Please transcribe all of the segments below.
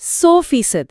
100%।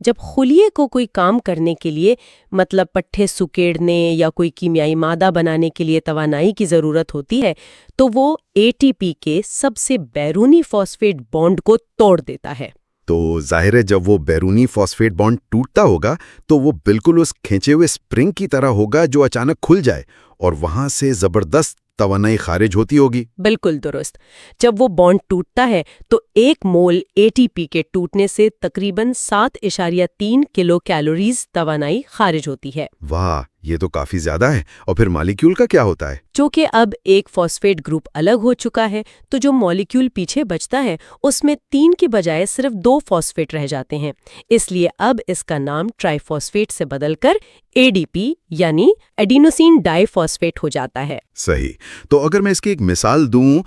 جب خلیے کو کوئی کام کرنے کے لیے مطلب پٹھے سکیڑنے یا کوئی کیمیائی مادہ بنانے کے لیے توانائی کی ضرورت ہوتی ہے تو وہ اے ٹی پی کے سب سے بیرونی فاسفیٹ بانڈ کو توڑ دیتا ہے۔ تو ظاہر ہے جب وہ بیرونی فاسفیٹ بانڈ ٹوٹتا ہوگا تو وہ بالکل اس کھینچے ہوئے اسپرنگ کی طرح ہوگا جو اچانک کھل جائے اور وہاں سے زبردست توانائی خارج ہوتی ہوگی۔ بالکل درست۔ جب وہ بانڈ ٹوٹتا ہے تو 1 مول اے ٹی پی کے ٹوٹنے سے تقریباً 7.3 کلو کیلوریز توانائی خارج ہوتی ہے۔ واہ، یہ تو کافی زیادہ ہے۔ اور پھر مالیکیول کا کیا ہوتا ہے؟ چونکہ اب ایک فاسفیٹ گروپ الگ ہو چکا ہے تو جو مالیکیول پیچھے بچتا ہے اس میں 3 کے بجائے صرف 2 فاسفیٹ رہ جاتے ہیں، اس لیے اب اس کا نام ٹرائی فاسفیٹ سے بدل کر اے ڈی پی یعنی ایڈینوسین ڈائی فاسفیٹ ہو جاتا ہے۔ صحیح۔ تو اگر میں اس کی ایک مثال دوں،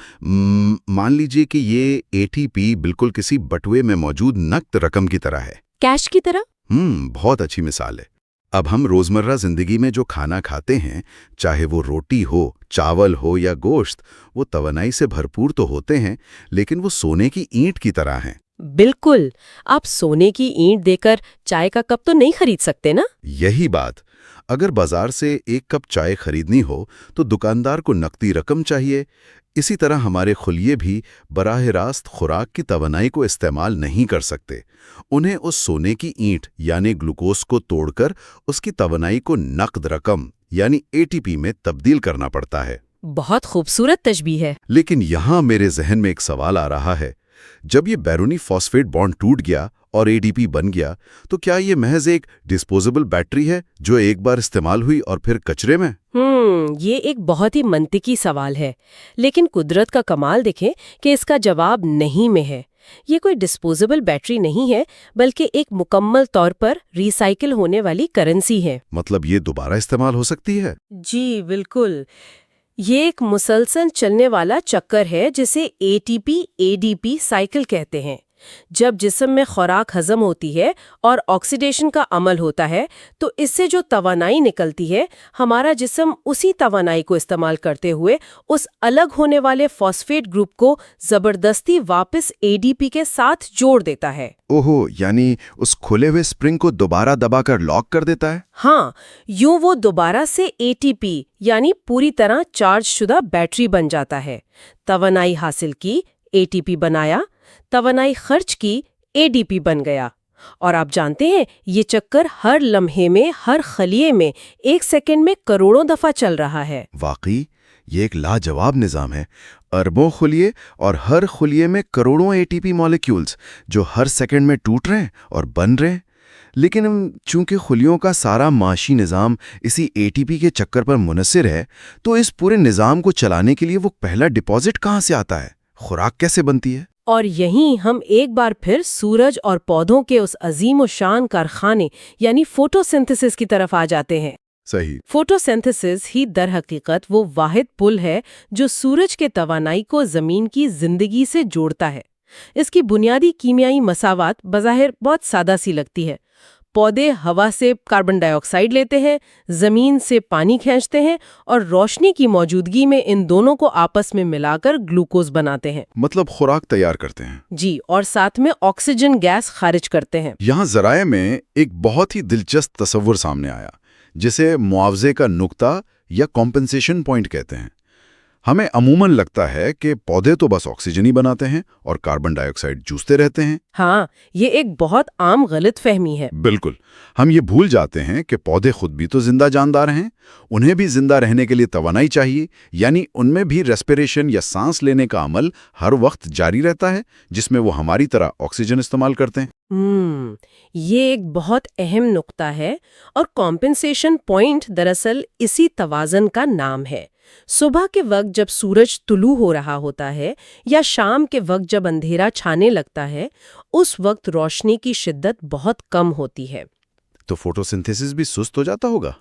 مان لیجئے کہ یہ اے ٹی پی بالکل کسی بٹوے میں موجود نقد رقم کی طرح ہے۔ کیش کی طرح؟ بہت اچھی مثال ہے۔ اب ہم روزمرہ زندگی میں جو کھانا کھاتے ہیں، چاہے وہ روٹی ہو، چاول ہو یا گوشت، وہ توانائی سے بھرپور تو ہوتے ہیں، لیکن وہ سونے کی اینٹ کی طرح ہیں۔ بالکل۔ آپ سونے کی اینٹ دے کر چائے کا کپ تو نہیں خرید سکتے نا؟ یہی بات۔ اگر بازار سے 1 کپ چائے خریدنی ہو تو دکاندار کو نقدی رقم چاہیے۔ اسی طرح ہمارے خلیے بھی براہ راست خوراک کی توانائی کو استعمال نہیں کر سکتے۔ انہیں اس سونے کی اینٹ یعنی گلوکوز کو توڑ کر اس کی توانائی کو نقد رقم یعنی اے ٹی پی میں تبدیل کرنا پڑتا ہے۔ بہت خوبصورت تشبیہ ہے۔ لیکن یہاں میرے ذہن میں ایک سوال آ رہا ہے، جب یہ بیرونی فاسفیٹ بانڈ ٹوٹ گیا اور اے ڈی پی بن گیا تو کیا یہ محض ایک ڈسپوزیبل بیٹری ہے جو ایک بار استعمال ہوئی اور پھر کچرے میں؟ یہ ایک بہت ہی منطقی سوال ہے، لیکن قدرت کا کمال دیکھیں کہ اس کا جواب نہیں میں ہے۔ یہ کوئی ڈسپوزیبل بیٹری نہیں ہے بلکہ ایک مکمل طور پر ری سائیکل ہونے والی کرنسی ہے۔ مطلب یہ دوبارہ استعمال ہو سکتی ہے؟ جی بالکل۔ یہ ایک مسلسل چلنے والا چکر ہے جسے A T P a D P cycle کہتے ہیں۔ جب جسم میں خوراک ہضم ہوتی ہے اور آکسیڈیشن کا عمل ہوتا ہے تو اس سے جو توانائی نکلتی ہے، ہمارا جسم اسی توانائی کو استعمال کرتے ہوئے اس الگ ہونے والے فاسفیٹ گروپ کو زبردستی واپس اے ڈی پی کے ساتھ جوڑ دیتا ہے۔ اوہو، یعنی اس کھلے ہوئے اسپرنگ کو دوبارہ دبا کر لاک کر دیتا ہے؟ ہاں، یوں وہ دوبارہ سے اے ٹی پی یعنی پوری طرح چارج شدہ بیٹری بن جاتا ہے۔ توانائی حاصل کی، اے ٹی پی بنایا، توانائی خرچ کی، اے ڈی پی بن گیا۔ اور آپ جانتے ہیں یہ چکر ہر لمحے میں، ہر خلیے میں 1 سیکنڈ میں کروڑوں دفعہ چل رہا ہے۔ واقعی یہ ایک لاجواب نظام ہے۔ اربوں خلیے اور ہر خلیے میں کروڑوں اے ٹی پی مالیکیولز جو ہر سیکنڈ میں ٹوٹ رہے ہیں اور بن رہے ہیں۔ لیکن چونکہ خلیوں کا سارا معاشی نظام اسی اے ٹی پی کے چکر پر منحصر ہے تو اس پورے نظام کو چلانے کے لیے وہ پہلا ڈپازٹ کہاں سے آتا ہے؟ خوراک کیسے بنتی ہے؟ اور یہیں ہم ایک بار پھر سورج اور پودوں کے اس عظیم و شان کارخانے یعنی فوٹو سنتھسس کی طرف آ جاتے ہیں۔ صحیح۔ فوٹو سنتھسس ہی در حقیقت وہ واحد پل ہے جو سورج کے توانائی کو زمین کی زندگی سے جوڑتا ہے۔ اس کی بنیادی کیمیائی مساوات بظاہر بہت سادہ سی لگتی ہے۔ پودے ہوا سے کاربن ڈائی آکسائیڈ لیتے ہیں، زمین سے پانی کھینچتے ہیں اور روشنی کی موجودگی میں ان دونوں کو آپس میں ملا کر گلوکوز بناتے ہیں۔ مطلب خوراک تیار کرتے ہیں۔ جی، اور ساتھ میں آکسیجن گیس خارج کرتے ہیں۔ یہاں ذرائع میں ایک بہت ہی دلچسپ تصور سامنے آیا جسے معاوضے کا نقطہ یا کمپنسیشن پوائنٹ کہتے ہیں۔ ہمیں عموماً لگتا ہے کہ پودے تو بس آکسیجن ہی بناتے ہیں اور کاربن ڈائی آکسائیڈ چوستے رہتے ہیں۔ ہاں، یہ ایک بہت عام غلط فہمی ہے۔ بالکل، ہم یہ بھول جاتے ہیں کہ پودے خود بھی تو زندہ جاندار ہیں، انہیں بھی زندہ رہنے کے لیے توانائی چاہیے، یعنی ان میں بھی ریسپیریشن یا سانس لینے کا عمل ہر وقت جاری رہتا ہے جس میں وہ ہماری طرح آکسیجن استعمال کرتے ہیں۔ یہ ایک بہت اہم نقطہ ہے اور کمپنسیشن پوائنٹ دراصل اسی توازن کا نام ہے۔ صبح کے وقت جب سورج طلوع ہو رہا ہوتا ہے یا شام کے وقت جب اندھیرا چھانے لگتا ہے، اس وقت روشنی کی شدت بہت کم ہوتی ہے۔ تو فوٹو سنتھیسس بھی سست ہو جاتا ہوگا؟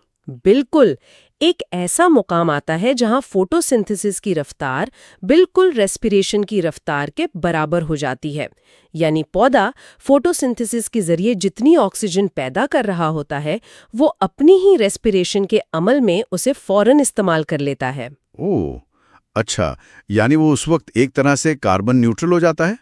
بالکل، ایک ایسا مقام آتا ہے جہاں فوٹو سنتھسس کی رفتار بالکل ریسپیریشن کی رفتار کے برابر ہو جاتی ہے، یعنی پودا فوٹو سنتھسس کے ذریعے جتنی آکسیجن پیدا کر رہا ہوتا ہے وہ اپنی ہی ریسپیریشن کے عمل میں اسے فوراً استعمال کر لیتا ہے۔ اوہ، اچھا، یعنی وہ اس وقت ایک طرح سے کاربن نیوٹرل ہو جاتا ہے،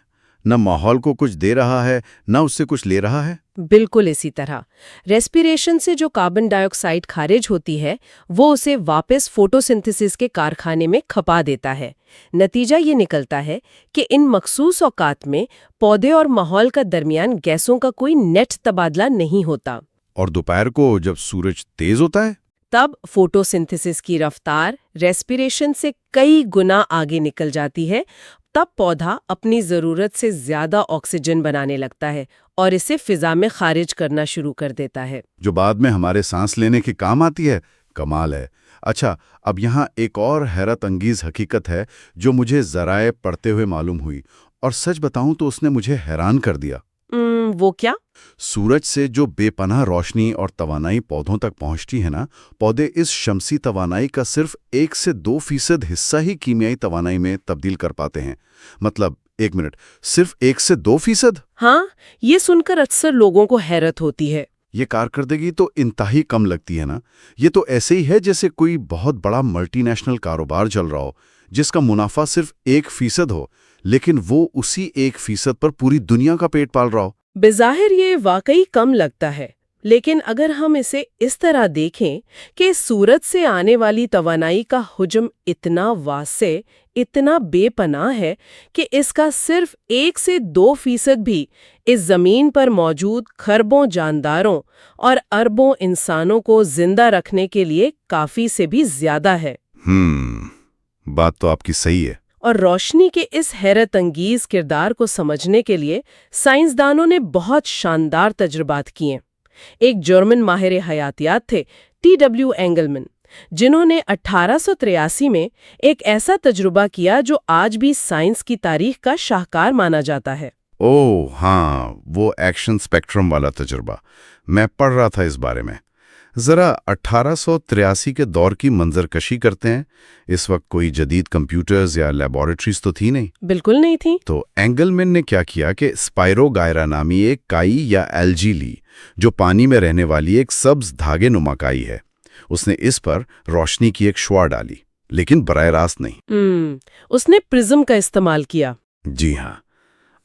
نہ ماحول کو کچھ دے رہا ہے نہ اس سے کچھ لے رہا ہے؟ بالکل اسی طرح ریسپیریشن سے جو کاربن ڈائی آکسائڈ خارج ہوتی ہے وہ اسے واپس فوٹوسنتھسس کے کارخانے میں کھپا دیتا ہے۔ نتیجہ یہ نکلتا ہے کہ ان مخصوص اوقات میں پودے اور ماحول کا درمیان گیسوں کا کوئی نیٹ تبادلہ نہیں ہوتا۔ اور دوپہر کو جب سورج تیز ہوتا ہے؟ تب فوٹوسنتھسس کی رفتار ریسپیریشن سے کئی گنا آگے نکل جاتی ہے۔ تب پودا اپنی ضرورت سے زیادہ آکسیجن بنانے لگتا ہے اور اسے فضا میں خارج کرنا شروع کر دیتا ہے، جو بعد میں ہمارے سانس لینے کے کام آتی ہے۔ کمال ہے۔ اچھا، اب یہاں ایک اور حیرت انگیز حقیقت ہے جو مجھے ذرائع پڑھتے ہوئے معلوم ہوئی، اور سچ بتاؤں تو اس نے مجھے حیران کر دیا۔ وہ کیا؟ سورج سے جو بے پناہ روشنی اور توانائی پودوں تک پہنچتی ہے نا، پودے اس شمسی توانائی کا صرف 1 سے 2% حصہ ہی کیمیائی توانائی میں تبدیل کر پاتے ہیں۔ مطلب 1 منٹ، صرف 1 سے 2%؟ ہاں، یہ سن کر اکثر لوگوں کو حیرت ہوتی ہے۔ یہ کارکردگی تو انتہائی کم لگتی ہے نا۔ یہ تو ایسے ہی ہے جیسے کوئی بہت بڑا ملٹی نیشنل کاروبار چل رہا ہو جس کا منافع صرف 1% ہو، لیکن وہ اسی 1% پر پوری دنیا کا پیٹ پال رہا ہو۔ بظاہر یہ واقعی کم لگتا ہے، لیکن اگر ہم اسے اس طرح دیکھیں کہ سورج سے آنے والی توانائی کا حجم اتنا واسع، اتنا بے پناہ ہے کہ اس کا صرف 1 سے 2% بھی اس زمین پر موجود کھربوں جانداروں اور اربوں انسانوں کو زندہ رکھنے کے لیے کافی سے بھی زیادہ ہے۔ بات تو آپ کی صحیح ہے۔ اور روشنی کے اس حیرت انگیز کردار کو سمجھنے کے لیے سائنسدانوں نے بہت شاندار تجربات کیے۔ ایک جرمن ماہر حیاتیات تھے T.W. اینگلمن، جنہوں نے 1883 میں ایک ایسا تجربہ کیا جو آج بھی سائنس کی تاریخ کا شاہکار مانا جاتا ہے۔ اوہ ہاں، وہ ایکشن سپیکٹرم والا تجربہ، میں پڑھ رہا تھا اس بارے میں۔ ذرا 1883 کے دور کی منظر کشی کرتے ہیں۔ اس وقت کوئی جدید کمپیوٹرز یا لیبارٹریز تو تھی نہیں۔ بالکل نہیں تھی۔ تو اینگلمن نے کیا کیا کہ اسپائرو گائرا نامی ایک کائی یا ایلجی لی، جو پانی میں رہنے والی ایک سبز دھاگے نما کائی ہے۔ اس نے اس پر روشنی کی ایک شعاع ڈالی، لیکن براہ راست نہیں۔ اس نے پرزم کا استعمال کیا۔ جی ہاں،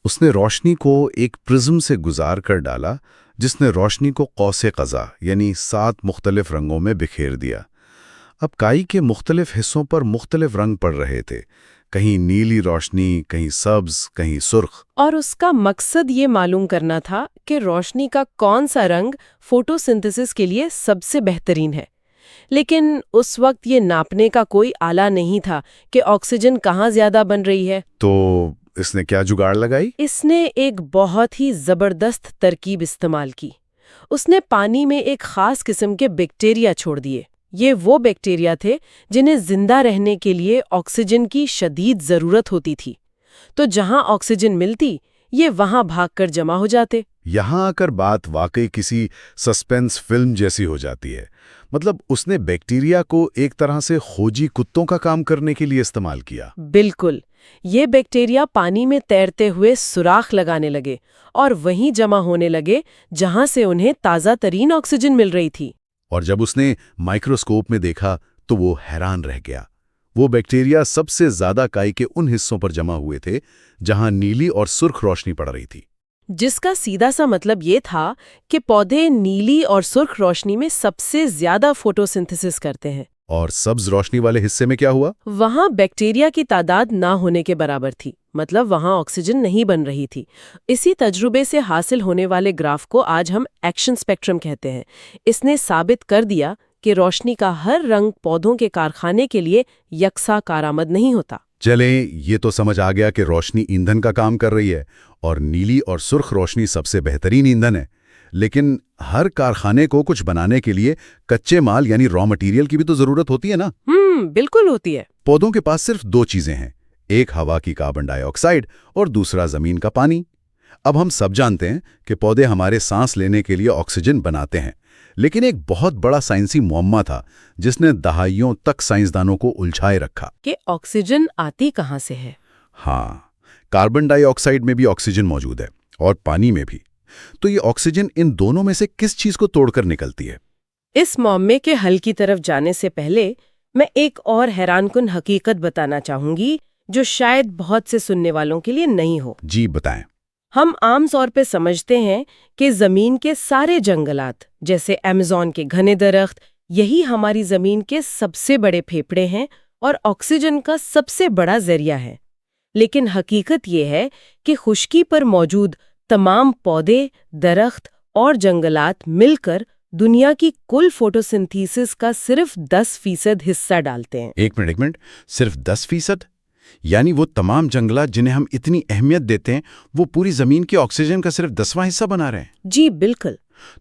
اس نے روشنی کو ایک پرزم سے گزار کر ڈالا، جس نے روشنی کو قوس قزح یعنی 7 مختلف رنگوں میں بکھیر دیا۔ اب کائی کے مختلف حصوں پر مختلف رنگ پڑ رہے تھے، کہیں نیلی روشنی، کہیں سبز، کہیں سرخ۔ اور اس کا مقصد یہ معلوم کرنا تھا کہ روشنی کا کون سا رنگ فوٹوسنتھسس کے لیے سب سے بہترین ہے۔ لیکن اس وقت یہ ناپنے کا کوئی آلہ نہیں تھا کہ آکسیجن کہاں زیادہ بن رہی ہے۔ تو اس نے کیا جگاڑ لگائی؟ اس نے ایک بہت ہی زبردست ترکیب استعمال کی۔ اس نے پانی میں ایک خاص قسم کے بیکٹیریا چھوڑ دیے۔ یہ وہ بیکٹیریا تھے جنہیں زندہ رہنے کے لیے آکسیجن کی شدید ضرورت ہوتی تھی۔ تو جہاں آکسیجن ملتی، یہ وہاں بھاگ کر جمع ہو جاتے۔ یہاں آ کر بات واقعی کسی سسپینس فلم جیسی ہو جاتی ہے۔ مطلب اس نے بیکٹیریا کو ایک طرح سے کھوجی کتوں کا کام کرنے کے لیے استعمال کیا۔ بالکل، یہ بیکٹیریا پانی میں تیرتے ہوئے سوراخ لگانے لگے اور وہیں جمع ہونے لگے جہاں سے انہیں تازہ ترین آکسیجن مل رہی تھی۔ اور جب اس نے مائکروسکوپ میں دیکھا تو وہ حیران رہ گیا۔ وہ بیکٹیریا سب سے زیادہ کائی کے ان حصوں پر جمع ہوئے تھے جہاں نیلی اور سرخ روشنی پڑ رہی تھی، جس کا سیدھا سا مطلب یہ تھا کہ پودے نیلی اور سرخ روشنی میں سب سے زیادہ فوٹوسنتھسس کرتے ہیں۔ اور سبز روشنی والے حصے میں کیا ہوا؟ وہاں بیکٹیریا کی تعداد نہ ہونے کے برابر تھی، مطلب وہاں آکسیجن نہیں بن رہی تھی۔ اسی تجربے سے حاصل ہونے والے گراف کو آج ہم ایکشن سپیکٹرم کہتے ہیں۔ اس نے ثابت کر دیا کہ روشنی کا ہر رنگ پودوں کے کارخانے کے لیے یکساں کارآمد نہیں ہوتا۔ چلیں، یہ تو سمجھ آ گیا کہ روشنی ایندھن کا کام کر رہی ہے اور نیلی اور سرخ روشنی سب سے بہترین ایندھن ہے۔ لیکن ہر کارخانے کو کچھ بنانے کے لیے کچے مال یعنی را مٹیریل کی بھی تو ضرورت ہوتی ہے نا؟ بالکل ہوتی ہے۔ پودوں کے پاس صرف 2 چیزیں ہیں، ایک ہوا کی کاربن ڈائی آکسائڈ اور دوسرا زمین کا پانی۔ اب ہم سب جانتے ہیں کہ پودے ہمارے سانس لینے کے لیے آکسیجن بناتے ہیں، لیکن ایک بہت بڑا سائنسی معمہ تھا جس نے دہائیوں تک سائنسدانوں کو الجھائے رکھا کہ آکسیجن آتی کہاں سے ہے؟ ہاں، کاربن ڈائی آکسائڈ میں بھی آکسیجن موجود ہے اور پانی میں بھی۔ تو یہ آکسیجن ان دونوں میں سے کس چیز کو توڑ کر نکلتی ہے؟ اس معمے کے حل کی طرف جانے سے پہلے میں ایک اور حیران کن حقیقت بتانا چاہوں گی جو شاید بہت سے سننے والوں کے لیے نہیں ہو۔ جی بتائیں۔ ہم عام طور پہ سمجھتے ہیں کہ زمین کے سارے جنگلات جیسے ایمیزون کے گھنے درخت یہی ہماری زمین کے سب سے بڑے پھیپھڑے ہیں اور آکسیجن کا سب سے بڑا ذریعہ ہے، لیکن حقیقت یہ ہے کہ خشکی پر موجود تمام پودے، درخت اور جنگلات مل کر دنیا کی کل فوٹوسنتھیسس کا صرف 10% حصہ ڈالتے ہیں۔ ایک منٹ، صرف 10%؟ یعنی وہ تمام جنگلات جنہیں ہم اتنی اہمیت دیتے ہیں وہ پوری زمین کے آکسیجن کا صرف 10واں حصہ بنا رہے ہیں؟ جی بالکل۔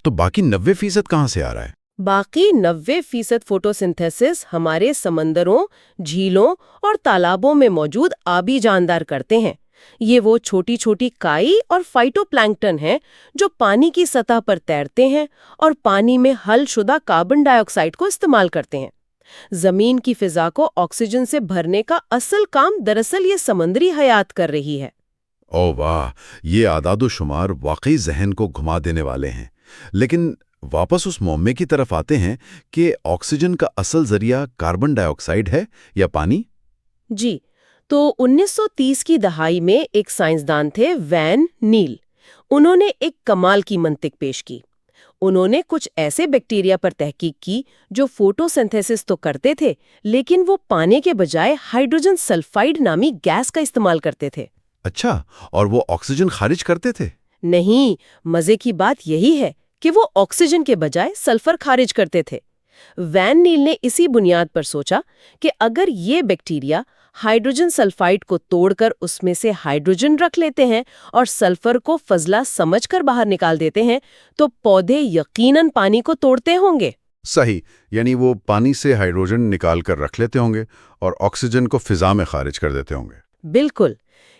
تو باقی 90% کہاں سے آ رہا ہے؟ باقی 90% فوٹوسنتھیسس ہمارے سمندروں، جھیلوں اور تالابوں میں موجود آبی جاندار کرتے ہیں۔ یہ وہ چھوٹی چھوٹی کائی اور فائٹو پلانکٹن ہیں جو پانی کی سطح پر تیرتے ہیں اور پانی میں حل شدہ کاربن ڈائی آکسائیڈ کو استعمال کرتے ہیں۔ زمین کی فضا کو آکسیجن سے بھرنے کا اصل کام دراصل یہ سمندری حیات کر رہی ہے۔ او واہ، یہ اعداد و شمار واقعی ذہن کو گھما دینے والے ہیں۔ لیکن واپس اس معمے کی طرف آتے ہیں کہ آکسیجن کا اصل ذریعہ کاربن ڈائی آکسائیڈ ہے یا پانی؟ جی، تو 1930 کی دہائی میں ایک سائنسدان تھے وین نیل۔ انہوں نے ایک کمال کی منطق پیش کی۔ انہوں نے کچھ ایسے بیکٹیریا پر تحقیق کی جو فوٹو سنتھیسس تو کرتے تھے لیکن وہ پانی کے بجائے ہائیڈروجن سلفائیڈ نامی گیس کا استعمال کرتے تھے۔ اچھا، اور وہ آکسیجن خارج کرتے تھے؟ نہیں، مزے کی بات یہی ہے کہ وہ آکسیجن کے بجائے سلفر خارج کرتے تھے۔ وین نیل نے اسی بنیاد پر سوچا کہ اگر یہ بیکٹیریا ہائیڈروجن سلفائیڈ کو توڑ کر اس میں سے ہائیڈروجن رکھ لیتے ہیں اور سلفر کو فضلہ سمجھ کر باہر نکال دیتے ہیں تو پودے یقیناً پانی کو توڑتے ہوں گے۔ صحیح، یعنی وہ پانی سے ہائیڈروجن نکال کر رکھ لیتے ہوں گے اور آکسیجن کو فضا میں خارج کر دیتے ہوں گے۔ بالکل،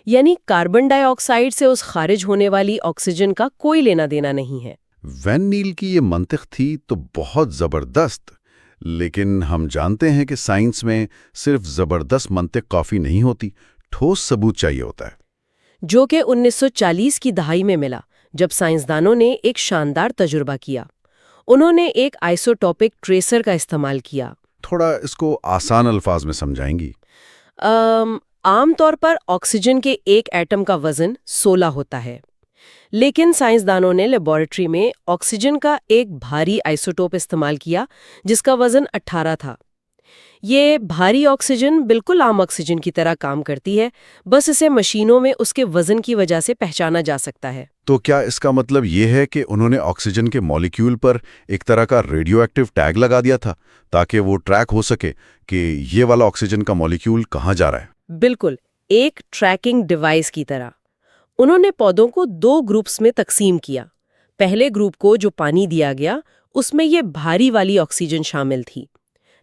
یعنی کاربن ڈائی آکسائیڈ سے اس خارج ہونے والی آکسیجن کا کوئی لینا دینا نہیں ہے۔ وین نیل کی یہ منطق تھی تو بہت زبردست، لیکن ہم جانتے ہیں کہ سائنس میں صرف زبردست منطق کافی نہیں ہوتی، ٹھوس ثبوت چاہیے ہوتا ہے۔ جو کہ 1940 کی دہائی میں ملا جب سائنسدانوں نے ایک شاندار تجربہ کیا۔ انہوں نے ایک آئسوٹوپک ٹریسر کا استعمال کیا۔ تھوڑا اس کو آسان الفاظ میں سمجھائیں گی؟ عام طور پر آکسیجن کے ایک ایٹم کا وزن 16 ہوتا ہے، لیکن سائنسدانوں نے لیبارٹری میں آکسیجن کا ایک بھاری آئسوٹوپ استعمال کیا جس کا وزن 18 تھا۔ یہ بھاری آکسیجن بالکل عام آکسیجن کی طرح کام کرتی ہے، بس اسے مشینوں میں اس کے وزن کی وجہ سے پہچانا جا سکتا ہے۔ تو کیا اس کا مطلب یہ ہے کہ انہوں نے آکسیجن کے مالیکیول پر ایک طرح کا ریڈیو ایکٹیو ٹیگ لگا دیا تھا تاکہ وہ ٹریک ہو سکے کہ یہ والا آکسیجن کا مالیکیول کہاں جا رہا ہے؟ بالکل، ایک ٹریکنگ ڈیوائس کی طرح۔ انہوں نے پودوں کو 2 گروپس میں تقسیم کیا۔ پہلے گروپ کو جو پانی دیا گیا اس میں یہ بھاری والی آکسیجن شامل تھی،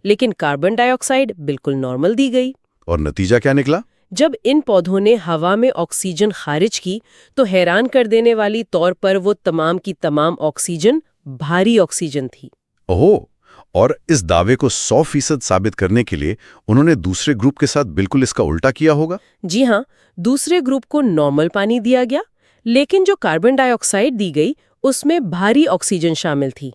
لیکن کاربن ڈائی آکسائیڈ بالکل نارمل دی گئی۔ اور نتیجہ کیا نکلا؟ جب ان پودوں نے ہوا میں آکسیجن خارج کی تو حیران کر دینے والی طور پر وہ تمام کی تمام آکسیجن بھاری آکسیجن تھی۔ اوہ، اور اس دعوے کو 100% ثابت کرنے کے لیے انہوں نے دوسرے گروپ کے ساتھ بالکل اس کا الٹا کیا ہوگا؟ جی ہاں، دوسرے گروپ کو نارمل پانی دیا گیا، لیکن جو کاربن ڈائی آکسائیڈ دی گئی اس میں بھاری آکسیجن شامل تھی۔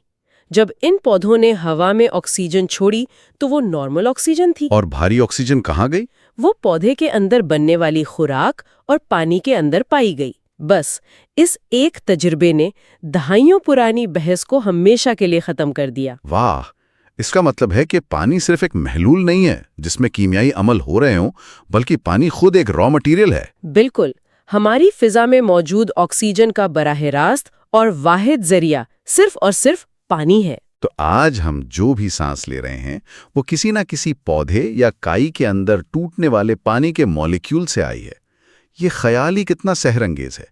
جب ان پودوں نے ہوا میں آکسیجن چھوڑی تو وہ نارمل آکسیجن تھی۔ اور بھاری آکسیجن کہاں گئی؟ وہ پودے کے اندر بننے والی خوراک اور پانی کے اندر پائی گئی۔ بس اس ایک تجربے نے دہائیوں پرانی بحث کو ہمیشہ کے لیے ختم کر دیا۔ واہ، اس کا مطلب ہے کہ پانی صرف ایک محلول نہیں ہے جس میں کیمیائی عمل ہو رہے ہوں، بلکہ پانی خود ایک را مٹیریل ہے۔ بالکل، ہماری فضا میں موجود آکسیجن کا براہ راست اور واحد ذریعہ صرف اور صرف پانی ہے۔ تو آج ہم جو بھی سانس لے رہے ہیں وہ کسی نہ کسی پودے یا کائی کے اندر ٹوٹنے والے پانی کے مالیکیول سے آئی ہے۔ یہ خیال ہی کتنا سحر انگیز ہے،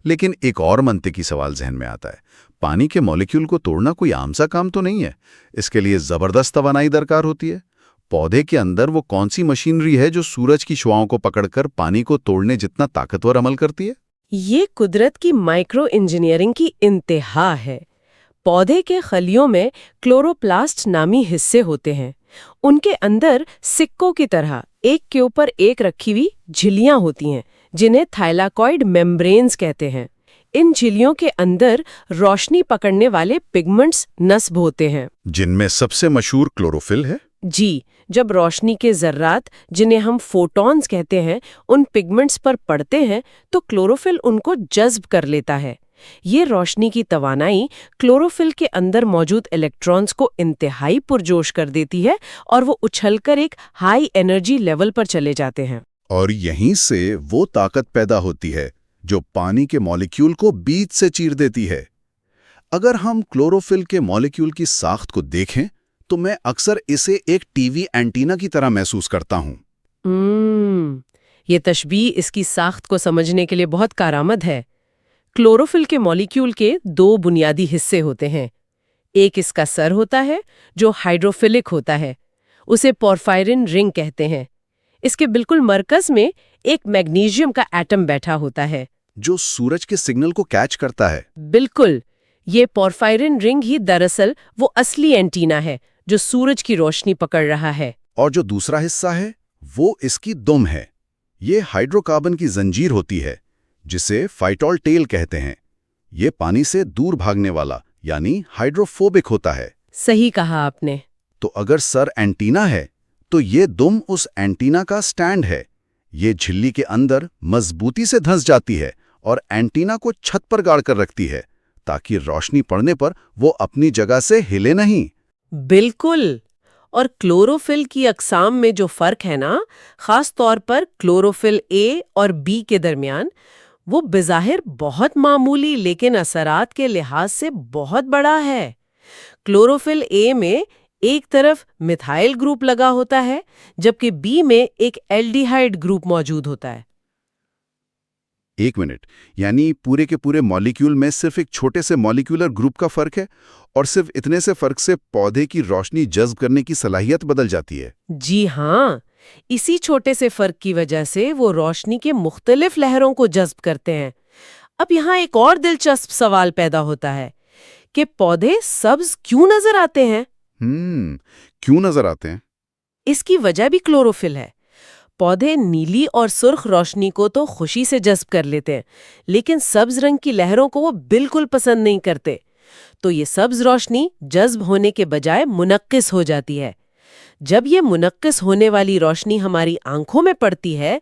لیکن ایک اور منطقی سوال ذہن میں آتا ہے۔ پانی کے مالیکیول کو توڑنا کوئی عام سا کام تو نہیں ہے، اس کے لیے زبردست توانائی درکار ہوتی ہے۔ پودے کے اندر وہ کون سی مشینری ہے جو سورج کی شعاؤں کو پکڑ کر پانی کو توڑنے جتنا طاقتور عمل کرتی ہے؟ یہ قدرت کی مائکرو انجینئرنگ کی انتہا ہے۔ پودے کے خلیوں میں کلوروپلاسٹ نامی حصے ہوتے ہیں۔ ان کے اندر سکوں کی طرح ایک کے اوپر ایک رکھی ہوئی جھلیاں ہوتی ہیں جنہیں تھائلاکوئڈ میمبرینز کہتے ہیں۔ ان جھلیوں کے اندر روشنی پکڑنے والے پگمنٹس نصب ہوتے ہیں، جن میں سب سے مشہور کلوروفل ہے۔ جی، جب روشنی کے ذرات جنہیں ہم فوٹونز کہتے ہیں ان پگمنٹس پر پڑتے ہیں تو کلوروفل ان کو جذب کر لیتا ہے۔ یہ روشنی کی توانائی کلوروفل کے اندر موجود الیکٹرونز کو انتہائی پرجوش کر دیتی ہے اور وہ اچھل کر ایک ہائی انرجی لیول پر چلے جاتے ہیں۔ اور یہیں سے وہ طاقت پیدا ہوتی ہے جو پانی کے مالیکیول کو بیچ سے چیر دیتی ہے۔ اگر ہم کلوروفل کے مالیکیول کی ساخت کو دیکھیں تو میں اکثر اسے ایک ٹی وی اینٹینا کی طرح محسوس کرتا ہوں۔ یہ تشبیہ اس کی ساخت کو سمجھنے کے لیے بہت کارآمد ہے۔ کلوروفل کے مالیکیول کے دو بنیادی حصے ہوتے ہیں۔ ایک اس کا سر ہوتا ہے جو ہائیڈروفیلک ہوتا ہے، اسے پورفائرن رنگ کہتے ہیں۔ اس کے بالکل مرکز میں ایک میگنیشیم کا ایٹم بیٹھا ہوتا ہے جو سورج کے سگنل کو کیچ کرتا ہے۔ بالکل، یہ پورفائرن رنگ ہی دراصل وہ اصلی اینٹینا ہے جو سورج کی روشنی پکڑ رہا ہے۔ اور جو دوسرا حصہ ہے وہ اس کی دم ہے۔ یہ ہائیڈرو کاربن کی زنجیر ہوتی ہے جسے فائٹول ٹیل کہتے ہیں۔ یہ پانی سے دور بھاگنے والا یعنی ہائیڈروفوبک ہوتا ہے۔ صحیح کہا آپ نے۔ تو اگر سر اینٹینا ہے تو یہ دم اس اینٹینا کا سٹینڈ ہے۔ یہ جھلی کے اندر مضبوطی سے دھنس جاتی ہے اور اینٹینا کو چھت پر گاڑ کر رکھتی ہے تاکہ روشنی پڑنے پر وہ اپنی جگہ سے ہلے نہیں۔ بالکل، اور کلوروفل کی اقسام میں جو فرق ہے نا، خاص طور پر کلوروفل اے اور بی کے درمیان، وہ بظاہر بہت معمولی لیکن اثرات کے لحاظ سے بہت بڑا ہے۔ کلوروفل اے میں ایک طرف میتھائل گروپ لگا ہوتا ہے جبکہ بی میں ایک ایلڈیہائیڈ گروپ موجود ہوتا ہے۔ ایک منٹ، یعنی پورے کے پورے مالیکیول میں صرف ایک چھوٹے سے مالیکیولر گروپ کا فرق ہے اور صرف اتنے سے فرق سے پودے کی روشنی جذب کرنے کی صلاحیت بدل جاتی ہے؟ جی ہاں، اسی چھوٹے سے فرق کی وجہ سے وہ روشنی کے مختلف لہروں کو جذب کرتے ہیں۔ اب یہاں ایک اور دلچسپ سوال پیدا ہوتا ہے کہ پودے سبز کیوں نظر آتے ہیں؟ کیوں نظر آتے ہیں؟ اس کی وجہ بھی کلوروفل ہے۔ پودے نیلی اور سرخ روشنی کو تو خوشی سے جذب کر لیتے ہیں لیکن سبز رنگ کی لہروں کو وہ بالکل پسند نہیں کرتے، تو یہ سبز روشنی جذب ہونے کے بجائے منعکس ہو جاتی ہے۔ جب یہ منعکس ہونے والی روشنی ہماری آنکھوں میں پڑتی ہے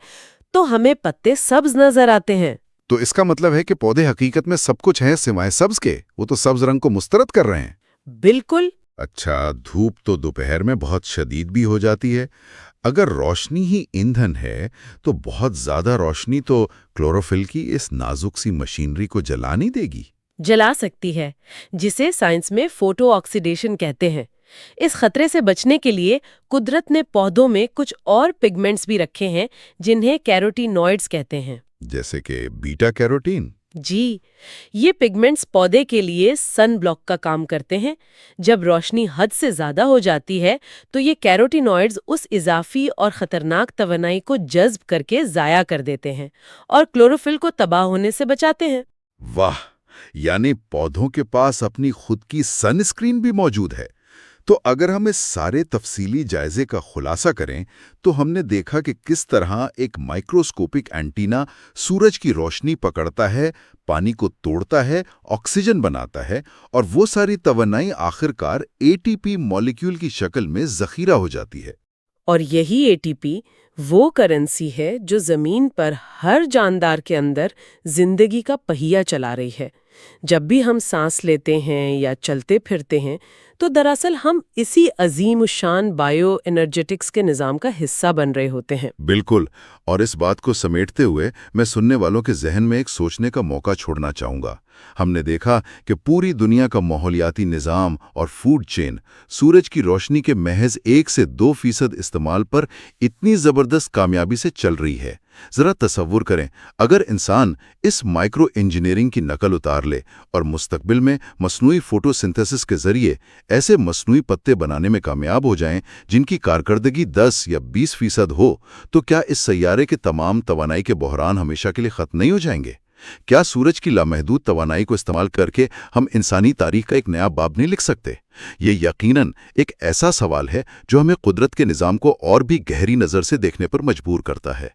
تو ہمیں پتے سبز نظر آتے ہیں۔ تو اس کا مطلب ہے کہ پودے حقیقت میں سب کچھ ہیں سوائے سبز کے، وہ تو سبز رنگ کو مسترد کر رہے ہیں۔ بالکل۔ اچھا، دھوپ تو دوپہر میں بہت شدید بھی ہو جاتی ہے۔ اگر روشنی ہی ایندھن ہے تو بہت زیادہ روشنی تو کلوروفل کی اس نازک سی مشینری کو جلا نہیں دے گی؟ جلا سکتی ہے، جسے سائنس میں فوٹو آکسیڈیشن کہتے ہیں۔ اس خطرے سے بچنے کے لیے قدرت نے پودوں میں کچھ اور پگمنٹس بھی رکھے ہیں جنہیں کیروٹینوئڈز کہتے ہیں۔ جیسے کہ بیٹا کیروٹین؟ جی، یہ پگمنٹس پودے کے لیے سن بلاک کا کام کرتے ہیں۔ جب روشنی حد سے زیادہ ہو جاتی ہے تو یہ کیروٹینوئڈز اس اضافی اور خطرناک توانائی کو جذب کر کے ضائع کر دیتے ہیں اور کلوروفل کو تباہ ہونے سے بچاتے ہیں۔ واہ، یعنی پودوں کے پاس اپنی خود کی سن اسکرین بھی موجود ہے۔ تو اگر ہم اس سارے تفصیلی جائزے کا خلاصہ کریں تو ہم نے دیکھا کہ کس طرح ایک مائکروسکوپک اینٹینا سورج کی روشنی پکڑتا ہے، پانی کو توڑتا ہے، آکسیجن بناتا ہے اور وہ ساری توانائی آخر کار ATP مالیکیول کی شکل میں ذخیرہ ہو جاتی ہے۔ اور یہی ATP وہ کرنسی ہے جو زمین پر ہر جاندار کے اندر زندگی کا پہیہ چلا رہی ہے۔ جب بھی ہم سانس لیتے ہیں یا چلتے پھرتے ہیں تو دراصل ہم اسی عظیم الشان بائیو انرجیٹکس کے نظام کا حصہ بن رہے ہوتے ہیں۔ بالکل، اور اس بات کو سمیٹتے ہوئے میں سننے والوں کے ذہن میں ایک سوچنے کا موقع چھوڑنا چاہوں گا۔ ہم نے دیکھا کہ پوری دنیا کا ماحولیاتی نظام اور فوڈ چین سورج کی روشنی کے محض 1 سے 2% استعمال پر اتنی زبردست کامیابی سے چل رہی ہے۔ ذرا تصور کریں، اگر انسان اس مائکرو انجینئرنگ کی نقل اتار لے اور مستقبل میں مصنوعی فوٹو سنتھیسس کے ذریعے ایسے مصنوعی پتے بنانے میں کامیاب ہو جائیں جن کی کارکردگی 10 یا 20% ہو، تو کیا اس سیارے کے تمام توانائی کے بحران ہمیشہ کے لیے ختم نہیں ہو جائیں گے؟ کیا سورج کی لامحدود توانائی کو استعمال کر کے ہم انسانی تاریخ کا ایک نیا باب نہیں لکھ سکتے؟ یہ یقیناً ایک ایسا سوال ہے جو ہمیں قدرت کے نظام کو اور بھی گہری نظر سے دیکھنے پر مجبور کرتا ہے۔